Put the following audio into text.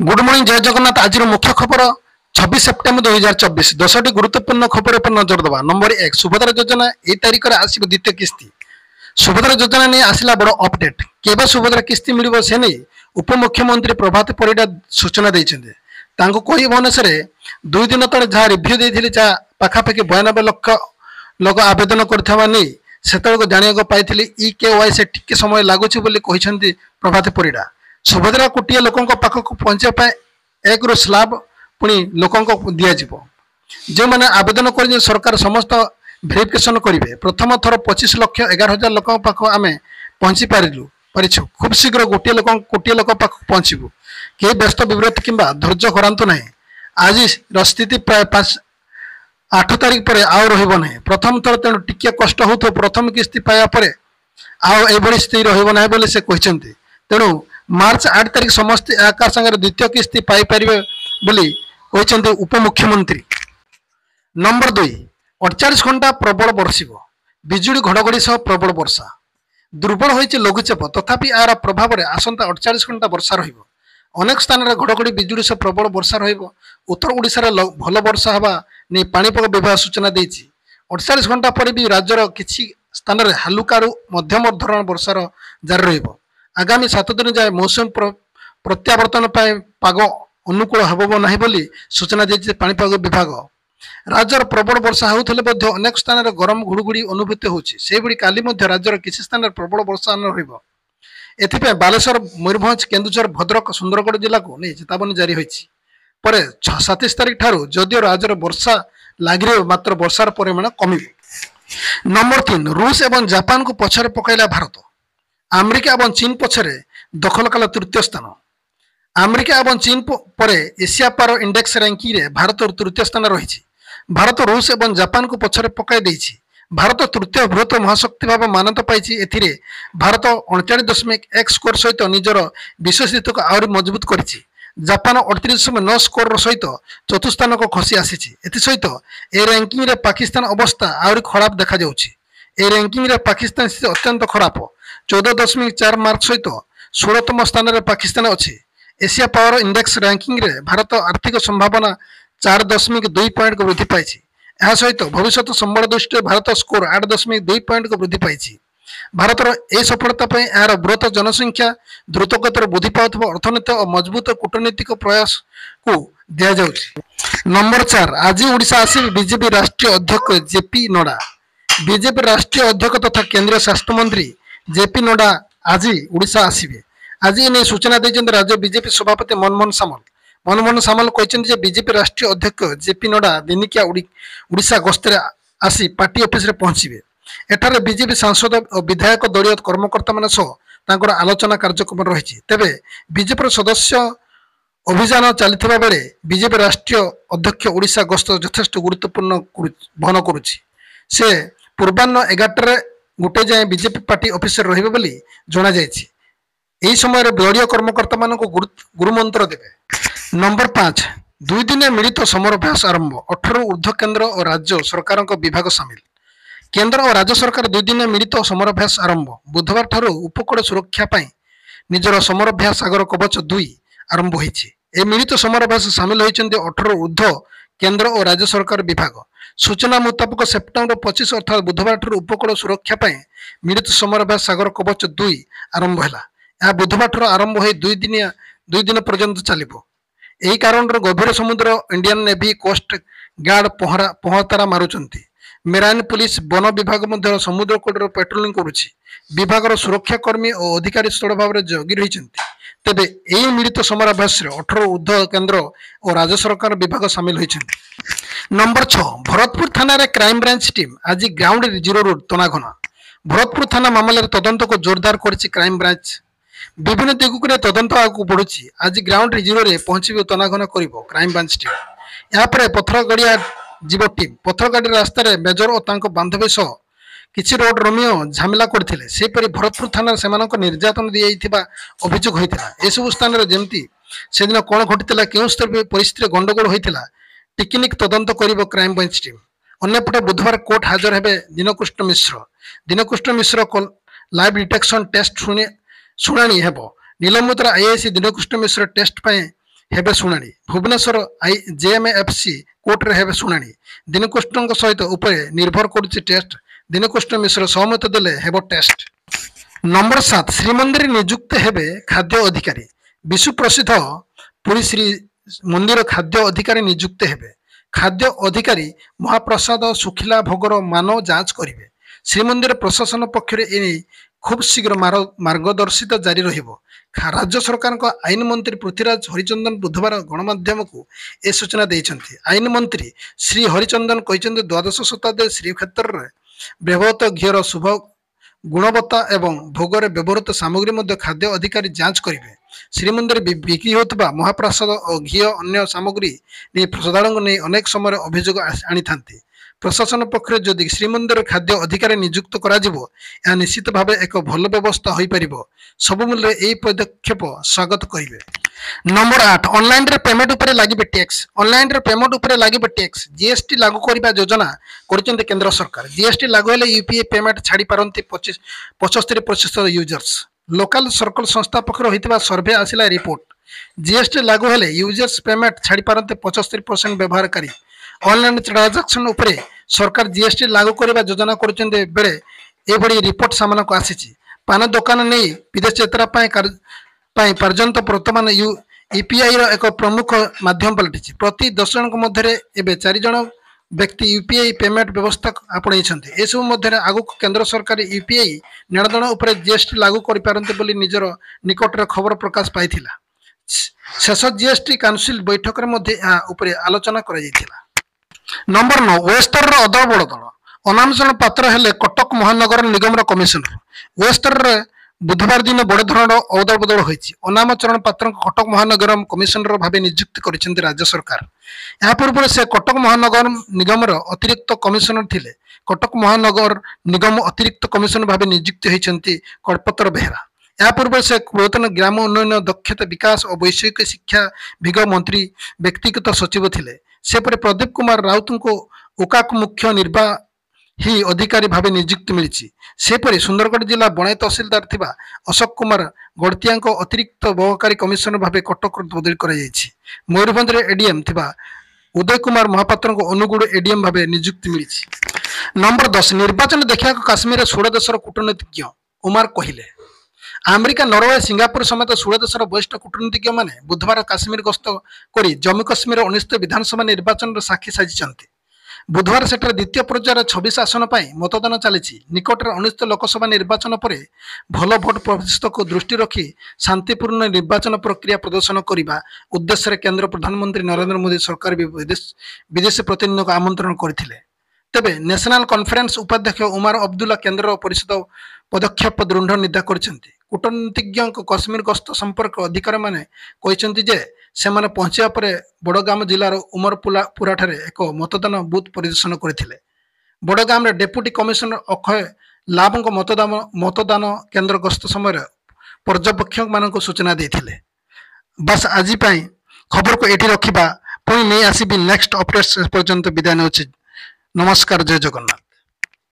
Good morning जय जगन्नाथ। आज मुख्य खबर 26 सेप्टेम्बर 2024 10टी गुरुत्वपूर्ण खबर पर नजर देवा। नंबर 1 सुभद्रा योजना ए तारिख में आसो द्वितीय किस्ती। सुभद्रा योजना नहीं आसला बड़ अपडेट। केवे सुभद्रा किस्ती मिल से नहीं उपमुख्यमंत्री प्रभात परिडा सूचना देते। कहवा अनुसार 2 दिन तले जहाँ रिव्यू देते जहाँ पाखापाखि 92 लाख लोक आवेदन कर जाना पाई EKYC टिके समय लगुच प्रभात परिडा। सुभद्रा कोटिए लोकों पाखक पहुंचा एक रू स्लाब पुणी लोकों दिज्व जो मैंने आवेदन कर सरकार समस्त भेरिफिकेशन करेंगे। प्रथम थर 25,11,000 लोक पाख आम पहुँची पारिछु। खूब शीघ्र कोटिए लोक पाख पहुँचू। कई व्यस्त विव्रत कि धैर्य करातु ना। आज स्थिति प्राय 8 तारिख पर आउ रहा। प्रथम थर तेणु टिके कष्ट हो प्रथम किस्ती पायापर आउ स्थिति रहा बोली से कहते। तेणु मार्च 8 तारिख समस्त आकार संगे द्वितीय किस्ती पाइपर बोली कहते उपमुख्यमंत्री। नंबर 2 48 घंटा प्रबल बरसिब बिजुड़ी घड़घड़ी सह प्रबल वर्षा। दुर्बल होइछि लघुचाप तथापि यार प्रभाव में आसंता 48 घंटा वर्षा रहिबो। अनेक स्थान में घड़घड़ी बिजुड़ी सह प्रबल वर्षा रहिबो। उत्तर ओडिशा भल वर्षा हवा नहीं पाणीपाग विभाग सूचना देछि। 48 घंटा पर भी राज्यर किछि स्थान में हालुकारु मध्यम धरण वर्षार जारी रहिबो। आगामी 7 दिन जाए मौसम प्रत्यावर्तन पाग अनुकूल हम ना बोली सूचना देते पाणीपाग विभाग। राज्यर प्रबल वर्षा होते अनेक स्थान में गरम घुड़घुड़ी अनुभूति होगी। काली राज्यर किसी स्थान में प्रबल वर्षा रही। बालेश्वर मयूरभंज केन्दुझर भद्रक सुंदरगढ़ जिला को नहीं चेतावनी जारी होती। 27 तारिख ठारू जदियो राज्यर वर्षा लग रही मात्र वर्षार परिमाण कम। नंबर 3 रूस और जापान को पछरे पकड़ा भारत। अमेरिका और चीन पछरे दखल कला तृतीय स्थान। अमेरिका और चीन पर एशिया पावर इंडेक्स रैंकिंग रे भारत तृतीय स्थान रही। भारत रूस और जापान को पछरे पकाई देछि। भारत तृतीय बृहत महाशक्ति भाव मान्यता पाई। एथिरे भारत 39.1 स्कोर सहित निजर विश्वस्थिति को आहरी मजबूत करिछि। जापान 38.9 स्कोर सहित चतुर्थ स्थान को खसी आसी। एसहित ए रैंकिंग रे पाकिस्तान अवस्था आहरी खराब देखा जाउछि। ए रैंकिंग रे पाकिस्तान स्थिति अत्यंत खराब। 14.4 मार्क सहित 16तम स्थान में पाकिस्तान अच्छी। एशिया पावर इंडेक्स रैंकिंग रे भारत आर्थिक संभावना 4.2 पॉइंट को वृद्धि पाई। यह सहित भविष्य संबल दृष्टि भारत स्कोर 8.2 पॉइंट को वृद्धि पाई। भारतर यह सफलता यार बृहत जनसंख्या द्रुत गतिर वृद्धि पाउथबा अर्थनीति और मजबूत कूटनीतिक प्रयास को दिया जाउछि। नंबर 4 आज ओडिशा आसी बीजेपी राष्ट्रीय अध्यक्ष जेपी नड्डा। बीजेपी राष्ट्रीय अध्यक्ष तथा केंद्रीय स्वास्थ्य मंत्री जेपी नड्डा आज ओडिशा आसवे। आज इन सूचना देते राज्य बीजेपी सभापति मनमोहन सामल। मनमोहन सामल कहते बीजेपी राष्ट्रीय अध्यक्ष जेपी नड्डा दिनिकिया ओडिशा गस्तर आसी पार्टी ऑफिस रे पहुंचे। एठारे बीजेपी सांसद और विधायक दलीय कर्मकर्ता मान सह आलोचना कार्यक्रम रही। तेबे बीजेपी सदस्य अभियान चलता बेले बीजेपी राष्ट्रीय अध्यक्ष ओडिशा गस्त यथेष्ट गुरुत्वपूर्ण वहन करुछि। से पूर्वाह्न 11 गोटे जाए बीजेपी पार्टी ऑफिस रहिबे बोली जना जायछि। एही समय दलीय कर्मकर्ता मान गुरुमंत्र देवे। नंबर 5 2 दिन मिलित समराभ्यास आरंभ। 18 ऊर्ध्व केंद्र और राज्य सरकार विभाग सामिल। केंद्र और राज्य सरकार 2 दिन मिलित समराभ्यास आरंभ। बुधवार ठारू उपकूल सुरक्षा निजर समराभ्यास सागर कवच 2 आरंभ होइछि। ए मिलित समराभ्यास सामिल होइछन्ते 18 ऊर्ध्व केंद्र और राज्य सरकार विभाग। सूचना मुताबिक सेप्टेम्बर 25 अर्थात बुधवार ठारू उपकूल सुरक्षा मिलित समराभ्यास सागर कवच 2 आरंभ है। यह बुधवार ठारू आरंभ हो 2 दिन पर्यंत चलिबो। यही कारण गभीर समुद्र इंडियन नेवी कोस्ट गार्ड पहरा मारुचंती। मेराइन पुलिस वन विभाग मध्य समुद्र कूटर पेट्रोलिंग करुछि। विभाग सुरक्षाकर्मी और अधिकारी स्थल भाव में जगी रही। तेबे यही मिलित समराभ्यास 18 ऊर्ध्व केंद्र और राज्य सरकार विभाग सामिल होइछन्ति। नंबर 6 भरतपुर थाना रे क्राइम ब्रांच टीम आज ग्राउंड जीरो रोड तनाघना। भरतपुर थाना मामलें तदंत को जोरदार करिछि क्राइम ब्रांच। विभिन्न दिगक तदंत आगू बढ़ुछि। आज ग्राउंड जीरो रे पहुंचबे तनाघना करिवो क्राइम ब्रांच टीम। यहाँ पर पथरगड़िया जीव टीम पथरगाड़ी रास्तार मेजर और तांको बांधवी सह किछि रोड रोमियो झमेला करथिले। सेपरि भरतपुर थाना से निर्यातन दी अभियोग होता। एसबू स्थान में जमती से दिन कौन घटी क्यों स्तर परिस्थिति गंडगोल होता टिकनिक तदंत कर क्राइम ब्रांच टीम। अन्यपटे बुधवार कोर्ट हाजर हेबे दिनकृष्ण मिश्र। दिनकृष्ण मिश्र को लाइव डिटेक्शन टेस्ट शुणाणी हेब। नीलमुद्रा आईआईसी दिनकृष्ण मिश्र टेस्ट हेबे शुणाणी भुवनेश्वर जेएमएफसी कोर्ट रे हेबे शुणाणी दिनकृष्ण सहित उपरे निर्भर करुच्ची टेस्ट दिनकृष्ण मिश्र सहमत देले हेबो टेस्ट। नंबर 7 श्रीमंदिर नियुक्त हेबे खाद्य अधिकारी विश्व प्रसिद्ध पुरी श्री मंदिर खाद्य अधिकारी नियुक्त हेबे खाद्य अधिकारी महाप्रसाद सुखिला भोगर मान जांच करिवे श्रीमंदिर प्रशासन पक्षरे एने खूब शीघ्र मार्गदर्शित जारी रहिबो। राज्य सरकार को आईन मंत्री पृथ्वीराज हरिचंदन बुधवार गणमाध्यम को ए सूचना देइछन्ति। आईन मंत्री श्री हरिचंदन कहिछन्ति द्वादश शताब्दी श्रीक्षेत्र रे व्यवहृत घीर शुभ गुणवत्ता एवं भोगरे व्यवहृत सामग्री मध्य खाद्य अधिकारी जांच करिवे। श्रीमंदिर बिक्री होता महाप्रसाद और घी अन्य सामग्री नहीं श्रद्धालु नहीं अनेक समय अभियोग आनी थांती। प्रशासन पक्ष जदि श्रीमंदिर खाद्य अधिकारी नियुक्त करा निश्चित भाव एक भल व्यवस्था हो पार सब मूल्य यही पदक्षेप स्वागत करेंगे। नंबर 8 ऑनलाइन रे पेमेंट उपरे लागिबे टैक्स ऑनलाइन रे पेमेंट उपरे लागिबे टैक्स जीएसटी लागू करबा योजना करचंते केंद्र सरकार। जीएसटी लागू हेले यूपीआई पेमेंट छाड़ी पारंती 75% यूजर्स। लोकल सर्कल संस्था पक्ष होइतिबा सर्वे आसिला रिपोर्ट जीएसटी लागू हेले यूजर्स पेमेंट छाड़ी पारंते 75% व्यवहारकारी ऑनलाइन ट्रांजैक्शन उपरे सरकार जीएसटी लागू करबा योजना करचंते बेले एभली रिपोर्ट सामना को आसीची। पान दुकान नहीं विदेश यात्रा पर्यंत वर्तमान यूपीआई एक प्रमुख माध्यम पलटि प्रति 10 जन मध्य 4 जन व्यक्ति यूपीआई पेमेंट व्यवस्था आपणई एसबू मध्य आगु केंद्र सरकार यूपीआई नेणदेण उपर जीएसटी लागू करें निजर निकटर खबर प्रकाश पाई शेष जीएसटी काउंसिल बैठक में आलोचना कर। नंबर 9 वेस्टर अदल बड़ दल अनामचरण पात्र हेले कटक महानगर निगम कमिशनर वेस्टर बुधवार दिन बड़ धरण अदल बदल होती अनामचरण पात्र कटक महानगर कमिशनर भाव नियुक्त कर राज्य सरकार। यह पूर्व से कटक महानगर निगम अतिरिक्त कमिशनर थिले कटक महानगर निगम अतिरिक्त कमिशनर भाव नियुक्त होती कल्पतर बेहरा। यह पूर्व से पूर्वतन ग्राम उन्नयन दक्षता विकास और वैषयिक शिक्षा विभाग मंत्री व्यक्तिगत सचिव थिले। सेपरे प्रदीप कुमार राउत को उकाक मुख्य निर्वाही अधिकारी भाव नियुक्ति मिली। सेपरी सुंदरगढ़ जिला बणाई तहसिलदार थिबा अशोक कुमार गड़तिया अतिरिक्त बहकारी कमिशनर भाव कटक बदली कर मयूरभंज एडीएम थिबा उदय कुमार महापात्र को अनुगुड़ एडीएम भाव नियुक्ति मिली। नंबर 10 निर्वाचन देखा काश्मीर 16 देशर कूटनीतिज्ञ उमार कहले अमेरिका नरवे सिंगापुर समेत 16 देशर वरिष्ठ कूटनीतिज्ञ माने बुधवार काश्मीर गस्त कर जम्मू काश्मीर अनुष्ठित विधानसभा निर्वाचन साक्षी साजिଛନ୍ତି। बुधवार सेठार द्वितीय पर्यायर 26 आसन पर मतदान चली निकटर अनुष्ठित लोकसभा निर्वाचन पर भल भोट प्रतिशत को दृष्टि रखी शांतिपूर्ण निर्वाचन प्रक्रिया प्रदर्शन करने उद्देश्य केंद्र प्रधानमंत्री नरेंद्र मोदी सरकार विदेशी प्रतिनिधि को आमंत्रण करथिले। तेबे नेशनल कॉन्फ्रेंस उपाध्यक्ष उमर अब्दुल्ला केंद्र परिषद पदक्षेप दृढ़ निंदा करछन्ति। कूटनीतिज्ञ काश्मीर गस्त संपर्क अधिकारी माने कहते जे सेमाने पहुंचा पर बड़गाम जिलार उमरपुरा ठारे एक मतदान बूथ परिदर्शन करथिले। बड़गाम रे डेप्यूटी कमिशनर अक्षय लाभ मतदान केंद्र गस्त समय पर्यवेक्षक मानक सूचना देथिले। बस आज खबर को एठी रखिबा पुणी नहीं आसीबी नेक्स्ट अपडेट्स पर्यंत विदाय नेउछि। नमस्कार जय जगन्नाथ।